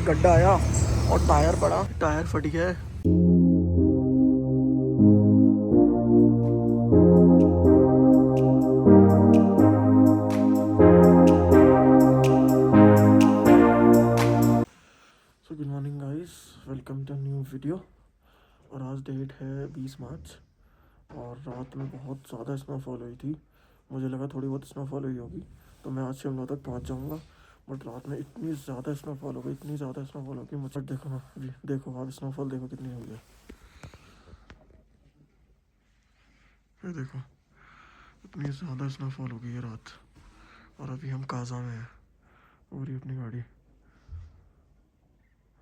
गड्ढा आया और टायर पड़ा, टायर फट गया है। So good morning guys, welcome to new video. और आज डेट है 20 मार्च और रात में बहुत ज़्यादा स्नोफॉल हुई थी। मुझे लगा थोड़ी बहुत स्नोफॉल हुई होगी तो मैं आज शिमला तक पहुंच जाऊंगा, बट रात में इतनी ज़्यादा स्नोफॉल हो गई, इतनी ज़्यादा स्नोफॉल हो गई। मुझे देखो ना, देखो आप स्नोफॉल देखो कितनी हुई है, ये देखो इतनी ज़्यादा स्नोफॉल हो गई है रात। और अभी हम काजा में हैं, पूरी अपनी गाड़ी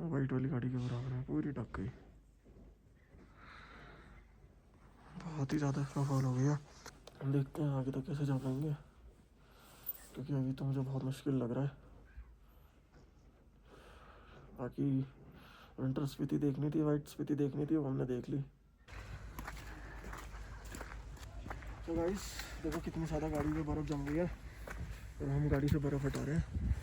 वाइट वाली गाड़ी के बराबर है, पूरी ढक गई। बहुत ही ज़्यादा स्नोफॉल हो गया। हम देखते हैं आगे तक कैसे जा पाएंगे, क्योंकि अभी तो मुझे बहुत मुश्किल लग रहा है। बाकी विंटर स्पीति देखनी थी, वाइट स्पीति देखनी थी, वो हमने देख ली। तो गाइस देखो कितनी ज़्यादा गाड़ी में बर्फ़ जम गई है और हम गाड़ी से बर्फ़ हटा रहे हैं।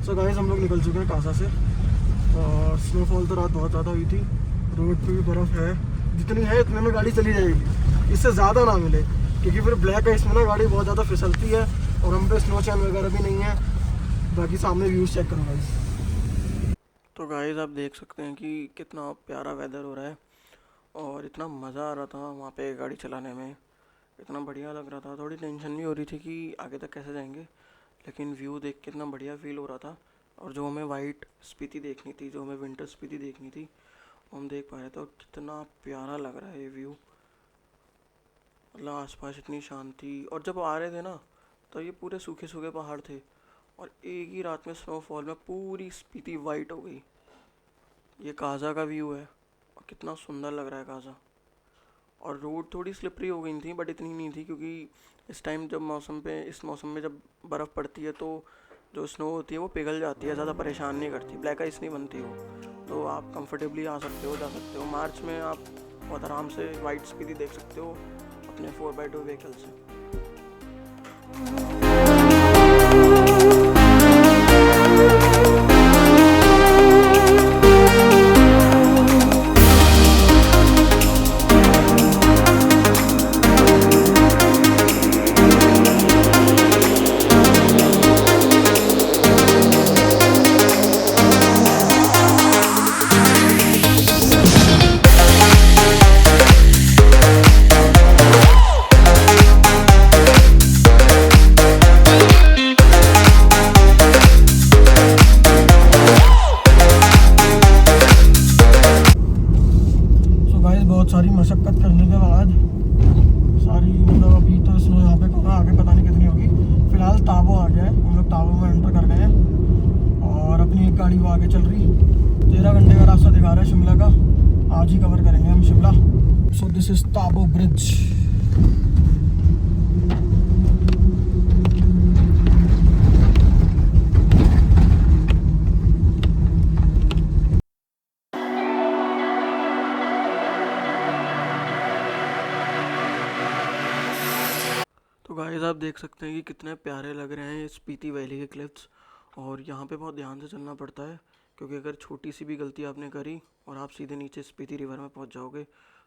सो गाइस हम लोग निकल चुके हैं कासा से और स्नोफॉल तो रात बहुत ज़्यादा हुई थी। रोड पे भी बर्फ़ है, जितनी है इतने में गाड़ी चली जाएगी, इससे ज़्यादा ना मिले, क्योंकि फिर ब्लैक है इसमें ना गाड़ी बहुत ज़्यादा फिसलती है और हम पे स्नो चैन वगैरह भी नहीं है। बाकी सामने व्यूज़ चेक करो गाइस। तो गाइस आप देख सकते हैं कि कितना प्यारा वेदर हो रहा है और इतना मज़ा आ रहा था वहाँ पे गाड़ी चलाने में, इतना बढ़िया लग रहा था। थोड़ी टेंशन भी हो रही थी कि आगे तक कैसे जाएंगे, लेकिन व्यू देख के इतना बढ़िया फील हो रहा था। और जो हमें वाइट स्पीति देखनी थी, जो हमें विंटर स्पीति देखनी थी, हम देख पा रहे थे। और कितना प्यारा लग रहा है ये व्यू, मतलब आसपास इतनी शांति। और जब आ रहे थे ना तो ये पूरे सूखे सूखे पहाड़ थे और एक ही रात में स्नोफॉल में पूरी स्पीति वाइट हो गई। ये काजा का व्यू है और कितना सुंदर लग रहा है काजा। और रोड थोड़ी स्लिपरी हो गई थी, बट इतनी नहीं थी, क्योंकि इस टाइम जब इस मौसम में जब बर्फ़ पड़ती है तो जो स्नो होती है वो पिघल जाती है, ज़्यादा परेशान नहीं करती, ब्लैक आइस नहीं बनती वो। तो आप कंफर्टेबली आ सकते हो, जा सकते हो। मार्च में आप बहुत आराम से वाइट स्पीति देख सकते हो अपने 4x2 व्हीकल से। बहुत सारी मशक्क़त करने के बाद सारी, मतलब अभी तो स्नो यहाँ पे कहाँ, आगे पता नहीं कितनी होगी। फ़िलहाल ताबो आ गया है, हम लोग ताबो में एंटर कर गए हैं और अपनी एक गाड़ी वो आगे चल रही। 13 घंटे का रास्ता दिखा रहा है शिमला का, आज ही कवर करेंगे हम Shimla. So this is Tabo bridge. तो गाइस आप देख सकते हैं कि कितने प्यारे लग रहे हैं ये स्पीति वैली के क्लिप्स। और यहाँ पे बहुत ध्यान से चलना पड़ता है, क्योंकि अगर छोटी सी भी गलती आपने करी और आप सीधे नीचे स्पीति रिवर में पहुँच जाओगे।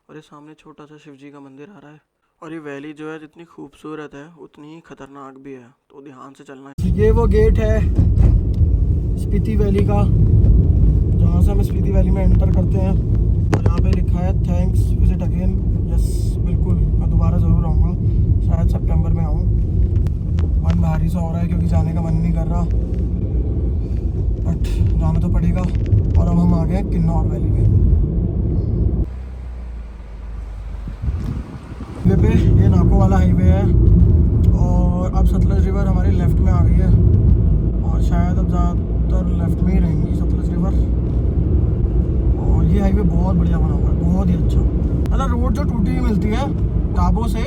और ये सामने छोटा सा शिव जी का मंदिर आ रहा है। और ये वैली जो है जितनी खूबसूरत है उतनी ही खतरनाक भी है, तो ध्यान से चलना है। ये वो गेट है स्पीति वैली का, जहाँ से हम स्पीति वैली में एंटर करते हैं। और यहाँ पे लिखा है थैंक्स विजिट अगेन। यस बिल्कुल, मैं दोबारा ज़रूर आऊँगा, शायद सितंबर में आऊँ। मन भारी सा हो रहा है क्योंकि जाने का मन नहीं कर रहा, बट जाना तो पड़ेगा। और अब हम आ गए किन्नौर वैली में। हाईवे पे, ये नाको वाला हाईवे है और अब सतलज रिवर हमारी लेफ़्ट में आ गई है और शायद अब बहुत बढ़िया बना हुआ है, बहुत ही अच्छा। मतलब रोड जो टूटी हुई मिलती है टाबो से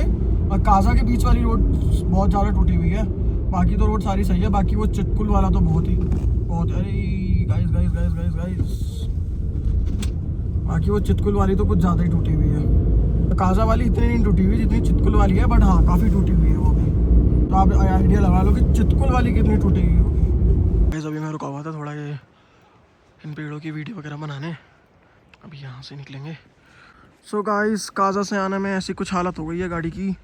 और काजा के बीच वाली रोड बहुत ज़्यादा टूटी हुई है, बाकी तो रोड सारी सही है। बाकी वो चितकुल वाला तो बहुत अरे guys guys guys guys guys, बाकी वो चितकुल वाली तो कुछ ज़्यादा ही टूटी हुई है। काजा वाली इतनी नहीं टूटी हुई जितनी चितकुल वाली है, बट हाँ काफ़ी टूटी हुई है वो भी। तो आप आइडिया लगा लो कि चितकुल वाली कितनी टूटी हुई होगी। गाइस अभी मैं रुका हुआ था थोड़ा ये इन पेड़ों की वीडियो वगैरह बनाने, अभी यहाँ से निकलेंगे। सो गाइस काजा से आने में ऐसी कुछ हालत हो गई है गाड़ी की।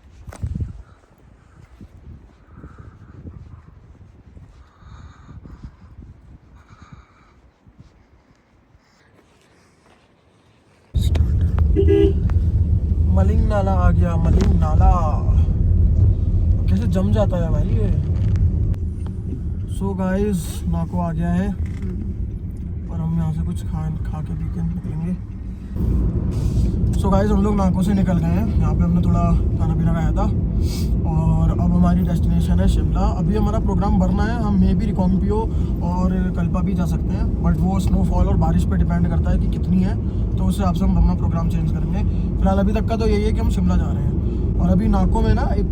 मलिंग नाला आ गया, मलिंग नाला कैसे जम जाता है भाई ये। सो गाइस नाको आ गया है और हम यहाँ से कुछ खा के पी के निकलेंगे। सो गाइस हम लोग नाको से निकल गए हैं, यहाँ पे हमने थोड़ा खाना पीना खाया था और अब हमारी डेस्टिनेशन है शिमला। अभी हमारा प्रोग्राम भरना है, हम मे भी रिकॉम्पियो और कल्पा भी जा सकते हैं, बट वो स्नोफॉल और बारिश पे डिपेंड करता है कि कितनी है, तो उस हिसाब से हम अपना प्रोग्राम चेंज करेंगे। फिलहाल अभी तक का तो यही है कि हम शिमला जा रहे हैं। और अभी नाको में ना एक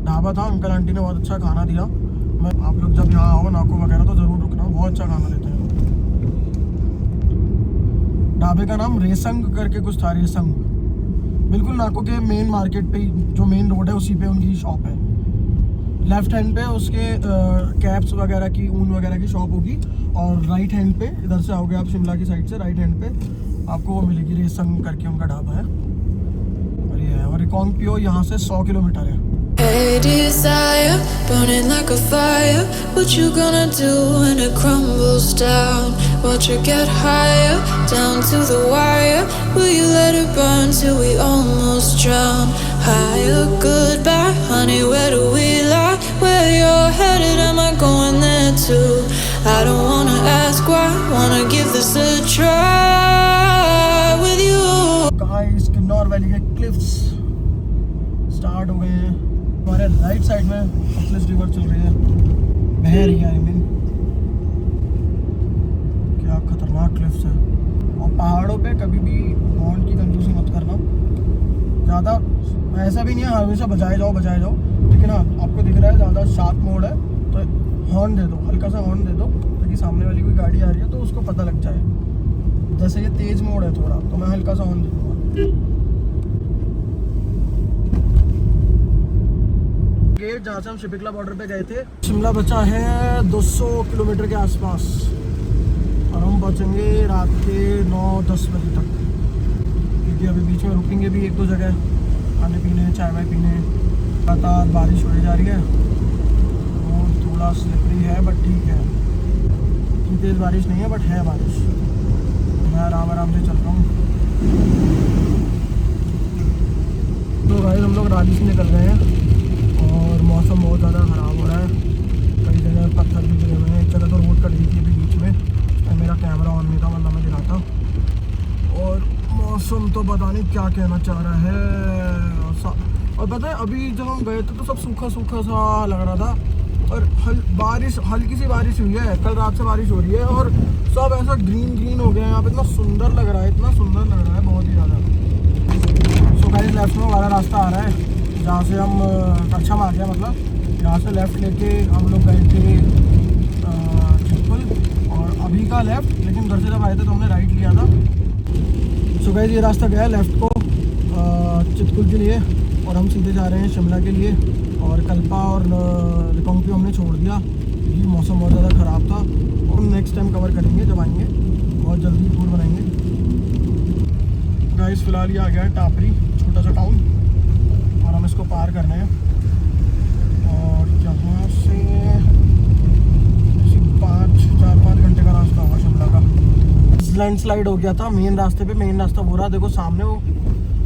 ढाबा था, अंकल आंटी ने बहुत अच्छा खाना दिया। मैं आप लोग जब यहाँ आओ नाको वगैरह तो ज़रूर रुकना, बहुत अच्छा खाना देते हैं। ढाबे का नाम रेसंग करके कुछ था, रेसंग। बिल्कुल नाको के मेन मार्केट पे, जो मेन रोड है उसी पे उनकी शॉप है। लेफ्ट हैंड पे उसके कैप्स वगैरह की, ऊन वगैरह की शॉप होगी, और राइट हैंड पे इधर से आओगे आप शिमला की साइड से, राइट हैंड पे आपको वो मिलेगी, रेसंग करके उनका ढाबा है। और ये है, और रिकॉम्पियो यहाँ से 100 किलोमीटर है। Hey desire, burning like a fire. What you gonna do when it crumbles down? Watch it get higher, down to the wire. Will you let it burn till we almost drown? Higher, goodbye, honey, where do we lie? Where you're headed, am I going there too? I don't wanna ask why, wanna give this a try with you. Guys Kinnaur valley के cliffs start हो गए हैं। हमारे right side में Sutlej river चल रही है, बह रही है, आई मीन। क्या खतरनाक क्लिफ्स है। और पहाड़ों पे कभी भी हॉर्न की कंजूसी मत करना ज़्यादा। ऐसा भी नहीं है हमेशा बजाए जाओ, लेकिन हाँ आपको दिख रहा है ज़्यादा शार्प मोड है तो हॉर्न दे दो, हल्का सा हॉर्न दे दो, ताकि सामने वाली कोई गाड़ी आ रही है तो उसको पता लग जाए। जैसे ये तेज़ मोड है थोड़ा, तो मैं हल्का सा हॉर्न दे दूँगा। गेट जहाँ से हम शिपिकला बॉर्डर पे गए थे, शिमला बचा है 200 किलोमीटर के आसपास, और हम पहुँचेंगे रात के 9-10 बजे तक, क्योंकि अभी बीच में रुकेंगे भी एक दो जगह खाने पीने, चाय वाय पीने। लगातार बारिश हो जा रही है, रोड थोड़ा स्लिपरी है बट ठीक है, इतनी तेज़ बारिश नहीं है बट है बारिश। मैं आराम से चल रहा हूँ। तो गाइस हम लोग राली से निकल गए हैं और मौसम बहुत ज़्यादा ख़राब हो रहा है, कई जगह पत्थर भी गिरे हुए हैं। एक जगह तो रोड कट गई थी अभी बीच में, और मेरा कैमरा ऑन नहीं था वरना मैं दिखाता। और मौसम तो पता नहीं क्या कहना चाह रहा है। और पता है अभी जब हम गए थे तो सब सूखा सूखा सा लग रहा था, और बारिश, हल्की सी बारिश हुई है, कल रात से बारिश हो रही है, और सब ऐसा ग्रीन ग्रीन हो गया है यहाँ पे। इतना सुंदर लग रहा है, इतना सुंदर लग रहा है, बहुत ही ज़्यादा। सो गाइस लेफ्ट में हमारा रास्ता आ रहा है, जहाँ से हम कच्छम आ गया, मतलब यहाँ से लेफ़्ट लेके हम लोग गए थे चितकुल, और अभी का लेफ़्ट, लेकिन घर से जब आए थे तो हमने राइट लिया था। सो गाइस ये रास्ता गया लेफ़्ट को चितकुल के लिए, और हम सीधे जा रहे हैं शिमला के लिए। और कल्पा और रिकॉम्पियो हमने छोड़ दिया क्योंकि मौसम बहुत ज़्यादा ख़राब था, और हम नेक्स्ट टाइम कवर करेंगे जब आएंगे, बहुत जल्दी टूर बनाएंगे। गाइस फ़िलहाल ये आ गया है टापरी, छोटा सा टाउन, और हम इसको पार करने हैं। और यहाँ से 4-5 घंटे का रास्ता होगा शिमला का। लैंडस्लाइड हो गया था मेन रास्ते पे, मेन रास्ता हो रहा देखो सामने वो।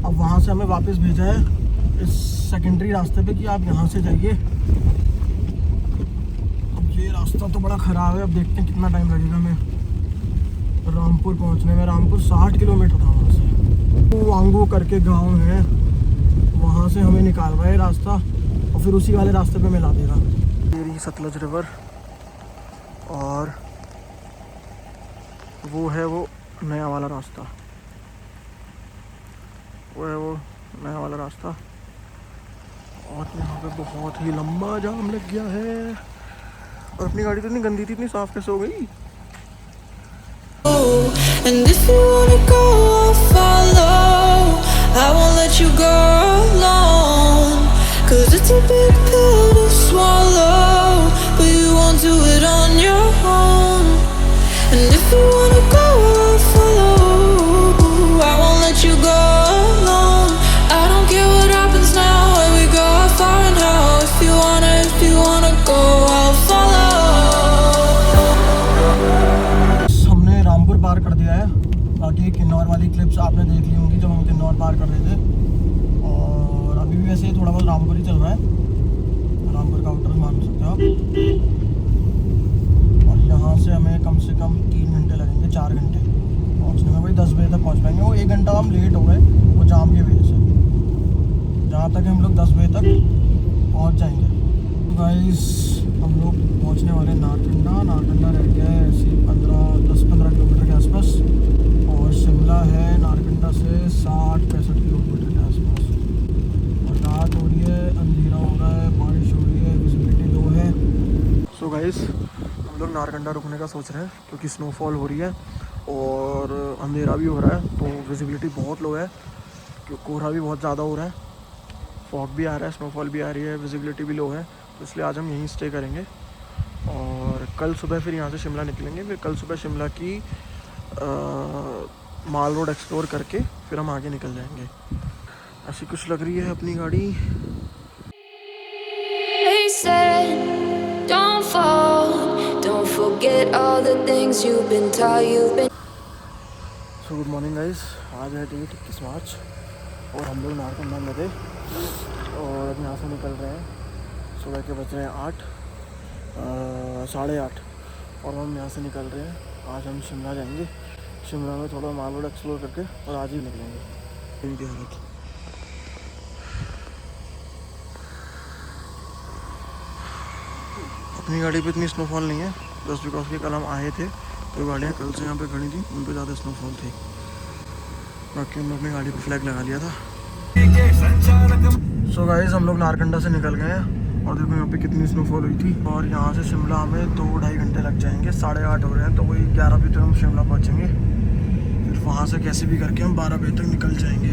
अब वहाँ से हमें वापस भेजा है इस सेकेंडरी रास्ते पे कि आप यहाँ से जाइए। अब ये रास्ता तो बड़ा ख़राब है, अब देखते हैं कितना टाइम लगेगा हमें रामपुर पहुँचने में। रामपुर 60 किलोमीटर था वहाँ से। वो वांगू करके गाँव है, वहाँ से हमें निकाल रहा है रास्ता, और फिर उसी वाले रास्ते पे मिला देगा। मेरी सतलुज रिवर, और वो है वो नया वाला रास्ता। वो है वो नया वाला रास्ता। और यहाँ पे बहुत ही लंबा जाम लग गया है। और अपनी गाड़ी तो इतनी गंदी थी, इतनी साफ कैसे हो गई? And if you wanna go, I'll follow. I won't let you go alone. 'Cause it's a big pill to swallow, but you won't do it on your own. And if you wanna go, I'll follow. I won't let you go alone. I don't care what happens now, where we go, how far and how. If you wanna go, I'll follow. हमने रामपुर पार कर दिया है। बाकी किन्नौर वाली clips आपने देख ली होंगी जब हम किन्नौर पार कर रहे थे। और अभी भी वैसे थोड़ा बहुत रामपुर ही चल रहा है, रामपुर का आउटर मान सकते हो आप। और यहाँ से हमें कम से कम 3 घंटे लगेंगे, 4 घंटे पहुँचने में। भाई 10 बजे तक पहुँच पाएंगे। वो 1 घंटा हम लेट हो गए वो जाम की वजह से। जहाँ तक हम लोग 10 बजे तक पहुँच जाएंगे। तो गाइस हम लोग पहुँचने वाले नारकंडा। नारकंडा रह गया है ऐसे 10-15 किलोमीटर के आसपास। और शिमला है नारकंडा से 60-65 किलोमीटर के आसपास। और रात हो रही है, अंधेरा हो रहा है, बारिश हो रही है, विजिबिलिटी लो है। सो गाइस हम लोग नारकंडा रुकने का सोच रहे हैं क्योंकि स्नोफॉल हो रही है और अंधेरा भी हो रहा है, तो विजिबिलिटी बहुत लो है क्योंकि कोहरा भी बहुत ज़्यादा हो रहा है, फॉग भी आ रहा है, स्नोफॉल भी आ रही है, विजिबिलिटी भी लो है। तो इसलिए आज हम यहीं स्टे करेंगे और कल सुबह फिर यहाँ से शिमला निकलेंगे। फिर कल सुबह शिमला की माल रोड एक्सप्लोर करके फिर हम आगे निकल जाएंगे। ऐसी कुछ लग रही है अपनी गाड़ी। They said, don't fall, don't forget all the things you've been taught, you've been. So good morning guys, आज है डेट 21 मार्च और हम लोग नारकंडा में थे और अब यहाँ से निकल रहे हैं। सुबह के बज रहे हैं 8:30 और हम यहाँ से निकल रहे हैं। आज हम शिमला जाएंगे। शिमला में थोड़ा माल रोड एक्सप्लोर करके और आज ही निकलेंगे। इनकी हालत अपनी गाड़ी पे इतनी स्नोफॉल नहीं है, जस्ट बिकॉज कि कल हम आए थे तो गाड़ियाँ कल से यहाँ पे खड़ी थी, उन पे ज़्यादा स्नोफॉल थी। बाकी हम लोग अपनी गाड़ी पे फ्लैग लगा लिया था। सो गाइस हम लोग नारकंडा से निकल गए हैं और देखो यहाँ पे कितनी स्नोफॉल हुई थी। और यहाँ से शिमला हमें 2-2.5 घंटे लग जाएंगे। 8:30 हो रहे हैं तो वही 11 बजे तक हम शिमला पहुँचेंगे। फिर वहाँ से कैसे भी करके हम 12 बजे तक निकल जाएंगे।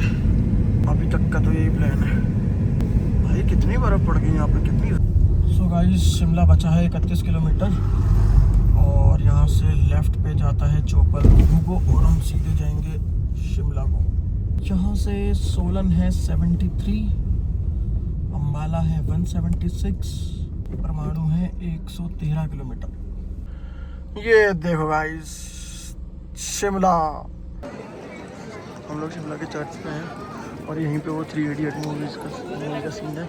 अभी तक का तो यही प्लान है। भाई कितनी बर्फ़ पड़ गई यहाँ पे, कितनी। सो गाइस शिमला बचा है 31 किलोमीटर और यहाँ से लेफ़्ट पे जाता है चोपल को और हम सीधे जाएंगे शिमला को। यहाँ से सोलन है 73, अम्बाला है 176, परमाणु है 113 किलोमीटर। ये देखो गाइस शिमला। हम लोग शिमला के चर्च पे हैं और यहीं पे वो 3 इडियट मूवी का सीन है।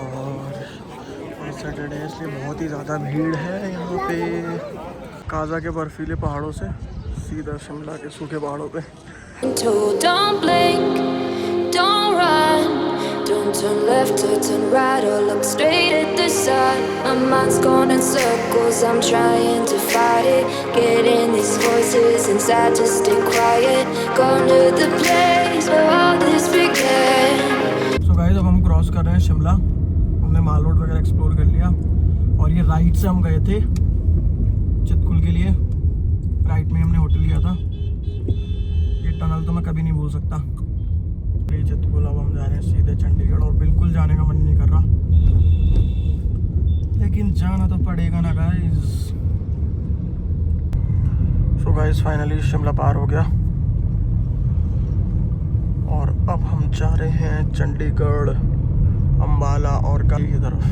और सैटरडे है इसलिए बहुत ही ज़्यादा भीड़ है यहाँ पे। काजा के बर्फीले पहाड़ों से सीधा शिमला के सूखे पहाड़ों पे। Don't blink, don't run, don't turn left or turn right or look straight at the sun. My mind's going in circles, I'm trying to fight it. Getting these voices inside to stay quiet. Going to the place where all this began. So guys अब हम cross कर रहे हैं शिमला। हमने माल road वगैरह explore कर लिया और ये राइट से हम गए थे चितकुल के लिए। राइट में हमने होटल लिया था। ये टनल तो मैं कभी नहीं भूल सकता। ये चितकुल, अब हम जा रहे हैं सीधे चंडीगढ़ और बिल्कुल जाने का मन नहीं कर रहा, लेकिन जाना तो पड़ेगा ना guys. So guys finally Shimla पार हो गया और अब हम जा रहे हैं चंडीगढ़, अम्बाला और की तरफ।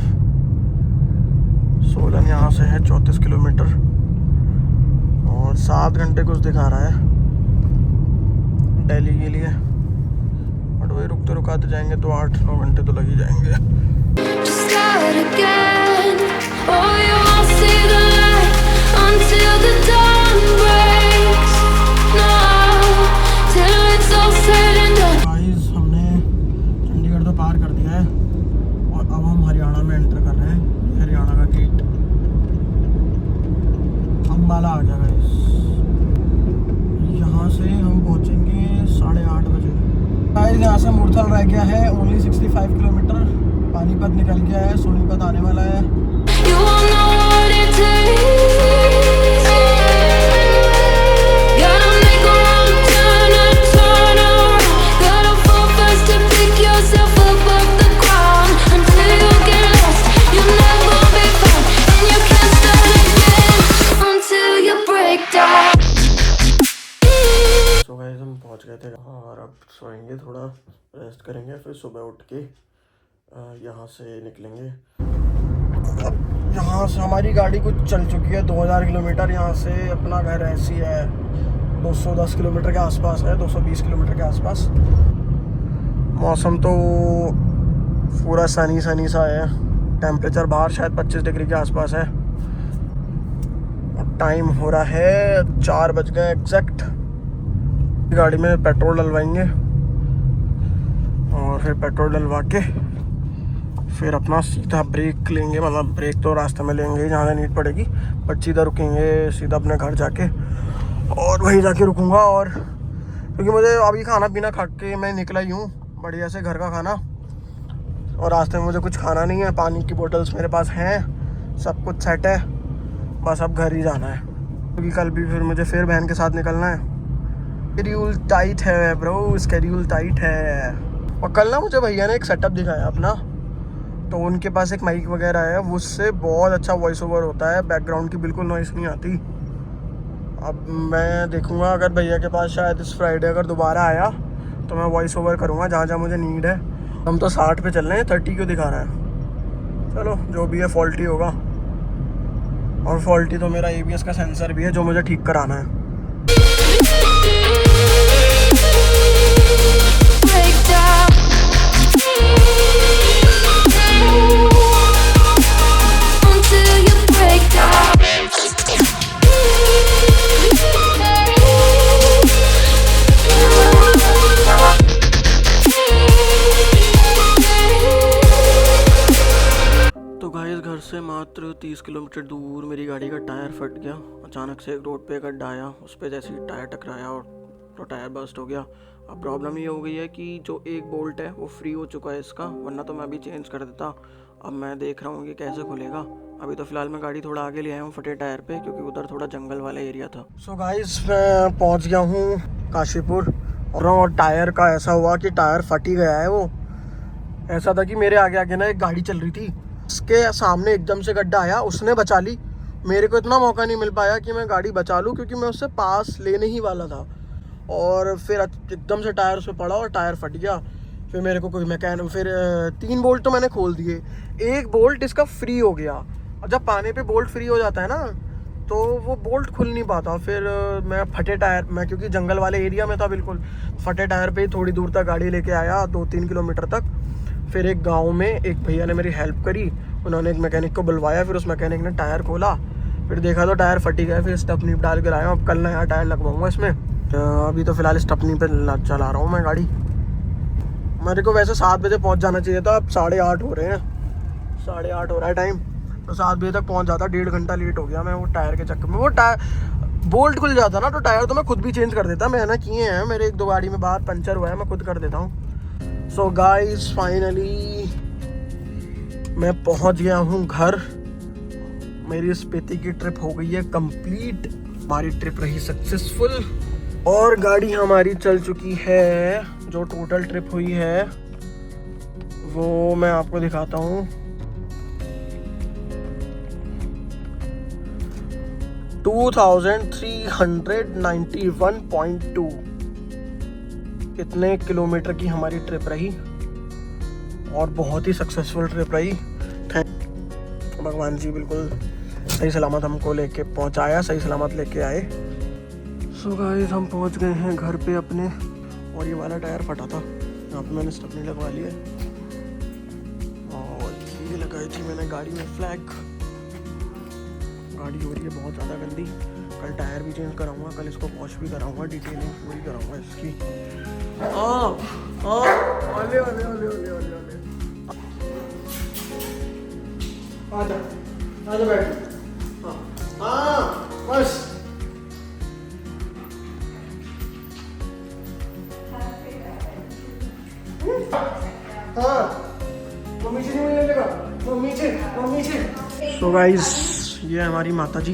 सोलन यहाँ से है 34 किलोमीटर और 7 घंटे कुछ दिखा रहा है दिल्ली के लिए। बट वही रुकते रुकाते जाएंगे तो 8-9 घंटे तो लग ही जाएंगे। Just start again. Oh, you won't see the light until the dawn breaks. No, till it's all said and done. Guys हमने चंडीगढ़ तो पार कर दिया है और अब हम हरियाणा में एंटर कर रहे हैं। हरियाणा का गेट अम्बाला आ गया गाइस। यहाँ से हम पहुँचेंगे 8:30 बजे गाइस यहाँ से मुरथल रह गया है ओनली 65 किलोमीटर। पानीपत निकल गया है, सोनीपत आने वाला है। You won't know what it takes. Gotta make a wrong turn and turn around. Gotta fall fast to pick yourself up off the ground. Until you get lost, you'll never be found. And you can't start again until you break down. तो guys हम पहुंच गए थे और अब सोएंगे, थोड़ा rest करेंगे, फिर सुबह उठ के यहाँ से निकलेंगे। अब यहाँ से हमारी गाड़ी कुछ चल चुकी है 2000 किलोमीटर। यहाँ से अपना घर ऐसी है 210 किलोमीटर के आसपास है, 220 किलोमीटर के आसपास। मौसम तो पूरा सनी सनी सा है। टेम्परेचर बाहर शायद 25 डिग्री के आसपास है। टाइम हो रहा है 4 बज गए एग्जैक्ट। गाड़ी में पेट्रोल डलवाएंगे और फिर पेट्रोल डलवा के फिर अपना सीधा ब्रेक लेंगे। मतलब ब्रेक तो रास्ते में लेंगे जहाँ नीड पड़ेगी, बट सीधा रुकेंगे सीधा अपने घर जाके, और वहीं जाके रुकूंगा। और क्योंकि मुझे अभी खाना पीना खा के मैं निकला ही हूँ बढ़िया से, घर का खाना, और रास्ते में मुझे कुछ खाना नहीं है। पानी की बोतल्स मेरे पास हैं, सब कुछ सेट है, बस अब घर ही जाना है क्योंकि कल भी फिर मुझे फिर बहन के साथ निकलना है। शेड्यूल टाइट है ब्रो, शेड्यूल टाइट है। और कल ना मुझे भैया ने एक सेटअप दिखाया अपना, तो उनके पास एक माइक वगैरह है, वो उससे बहुत अच्छा वॉइस ओवर होता है, बैकग्राउंड की बिल्कुल नॉइस नहीं आती। अब मैं देखूंगा अगर भैया के पास शायद इस फ्राइडे अगर दोबारा आया तो मैं वॉइस ओवर करूँगा जहाँ जहाँ मुझे नीड है। हम तो 60 पे चल रहे हैं, 30 क्यों दिखा रहा है। चलो जो भी है फॉल्टी होगा, और फॉल्टी तो मेरा ABS का सेंसर भी है जो मुझे ठीक कराना है। घर से मात्र 30 किलोमीटर दूर मेरी गाड़ी का टायर फट गया। अचानक से एक रोड पे गड्ढा आया, उस पर जैसे ही टायर टकराया और तो टायर बस्ट हो गया। अब प्रॉब्लम ये हो गई है कि जो एक बोल्ट है वो फ्री हो चुका है इसका, वरना तो मैं अभी चेंज कर देता। अब मैं देख रहा हूँ कि कैसे खुलेगा। अभी तो फ़िलहाल मैं गाड़ी थोड़ा आगे ले आया हूँ फटे टायर पे, क्योंकि उधर थोड़ा जंगल वाला एरिया था। सो गाइस मैं पहुँच गया हूँ काशीपुर, और टायर का ऐसा हुआ कि टायर फट ही गया है। वो ऐसा था कि मेरे आगे आगे ना एक गाड़ी चल रही थी, उसके सामने एकदम से गड्ढा आया, उसने बचा ली। मेरे को इतना मौका नहीं मिल पाया कि मैं गाड़ी बचा लूँ, क्योंकि मैं उससे पास लेने ही वाला था। और फिर एकदम से टायर उस पर पड़ा और टायर फट गया। फिर मेरे को कोई मैकेनिक, फिर 3 बोल्ट तो मैंने खोल दिए, एक बोल्ट इसका फ्री हो गया। और जब पानी पे बोल्ट फ्री हो जाता है ना तो वो बोल्ट खुल नहीं पाता। फिर मैं फटे टायर, मैं क्योंकि जंगल वाले एरिया में था बिल्कुल, फटे टायर पे ही थोड़ी दूर तक गाड़ी लेके आया, 2-3 किलोमीटर तक। फिर एक गांव में एक भैया ने मेरी हेल्प करी, उन्होंने एक मैकेनिक को बुलवाया। फिर उस मैकेनिक ने टायर खोला, फिर देखा तो टायर फटी गया। फिर स्टपनी डाल के लाया, अब कल नया टायर लगवाऊंगा इसमें। अभी तो फ़िलहाल स्टपनी पे चला रहा हूँ मैं गाड़ी। मेरे को वैसे 7 बजे पहुँच जाना चाहिए था, अब 8:30 हो रहे हैं, 8:30 हो रहा है टाइम, तो 7 बजे तक पहुँच जाता। 1.5 घंटा लेट हो गया मैं वो टायर के चक्कर में। वो टायर बोल्ट खुल जाता ना तो टायर तो मैं खुद भी चेंज कर देता। मैंने किए हैं, मेरे 1-2 गाड़ी में बाहर पंचर हुआ है, मैं खुद कर देता हूँ। सो गाइस फाइनली मैं पहुंच गया हूं घर। मेरी स्पीति की ट्रिप हो गई है कंप्लीट, हमारी ट्रिप रही सक्सेसफुल, और गाड़ी हमारी चल चुकी है। जो टोटल ट्रिप हुई है वो मैं आपको दिखाता हूं। 2391.2 इतने किलोमीटर की हमारी ट्रिप रही, और बहुत ही सक्सेसफुल ट्रिप रही। भगवान जी बिल्कुल सही सलामत हमको लेके पहुंचाया, सही सलामत लेके आए। सो गाइस हम पहुंच गए हैं घर पे अपने, और ये वाला टायर फटा था, यहाँ पे मैंने स्टपनी लगवा ली है, और ये लगाई थी मैंने गाड़ी में फ्लैग। गाड़ी हो रही है बहुत ज़्यादा गंदी, कल टायर भी चेंज कराऊंगा, कल इसको वॉश भी कराऊंगा, डिटेलिंग पूरी कराऊंगा इसकी। ओले ओले ओले ओले ओले ओले, आजा आजा बैठ। हाँ बस सो गाइस, ये हमारी माता जी,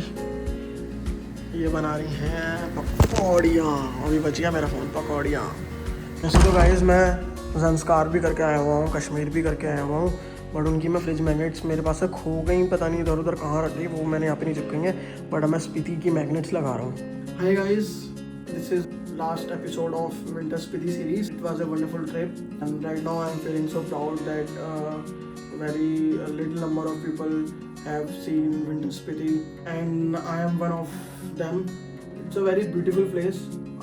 ये बना रही हैं पकौड़ियाँ। अभी बच गया मेरा फ़ोन, पकौड़ियाँ। वैसे तो गाइस मैं ज़ंस्कार भी करके आया हुआ हूँ, कश्मीर भी करके आया हुआ हूँ, बट उनकी मैं फ्रिज मैग्नेट्स मेरे पास से खो गई, पता नहीं इधर उधर कहाँ रख गई, वो मैंने यहाँ पे नहीं चिपकाई हैं, बट मैं स्पीति की मैग्नेट्स लगा रहा हूँ। Hi guys, this is last episode of Winter Spiti series. It was a wonderful trip, and right now I am feeling so proud that very little number of people have seen Winter Spiti, and I am one of them. It's a very beautiful place.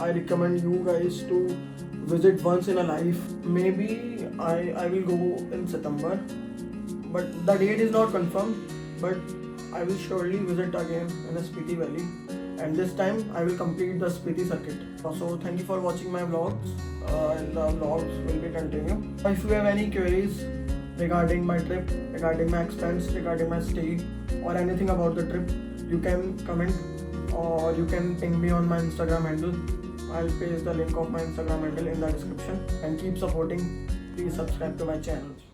I recommend you guys to visit once in a life. Maybe I will go in September, but the date is not confirmed. But I will surely visit again in the Spiti Valley. And this time I will complete the Spiti circuit. So thank you for watching my vlogs, and the vlogs will be continued. If you have any queries regarding my trip, regarding my expense, regarding my stay, or anything about the trip, you can comment or you can ping me on my Instagram handle. I'll paste the link of my Instagram handle in the description. And keep supporting. Please subscribe to my channel.